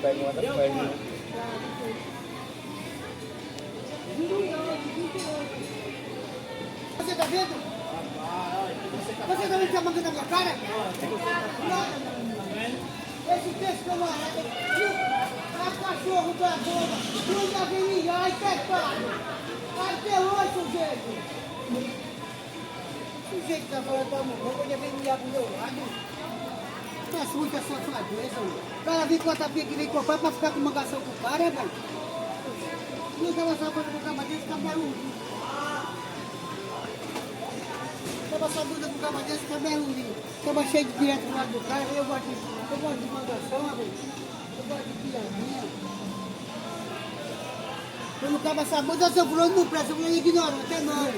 Pega uma das pernas. Você tá vendo? Você tá vendo que a manga da minha cara? Esse peixe que eu arrego, a cachorro da boca, nunca vem ninguém, ai, pecado. Até hoje, sujeito. Sujeito que tá falando pra morrer, quando vem mijar pro meu lado. Peço muita safadeza, mano. O cara vem com a tapinha que vem comprar pra ficar com mangação com o cara, é, velho? Não tava sabendo com o cama desse, cabelo. Tava sabendo com o cama desse, cabelo. Tava cheio de direto do lado do cara, eu gosto de mangação, velho. Eu gosto de piadinha. Quando o cara sabe, eu sou fulano, não presta, eu sou ignorante, é não.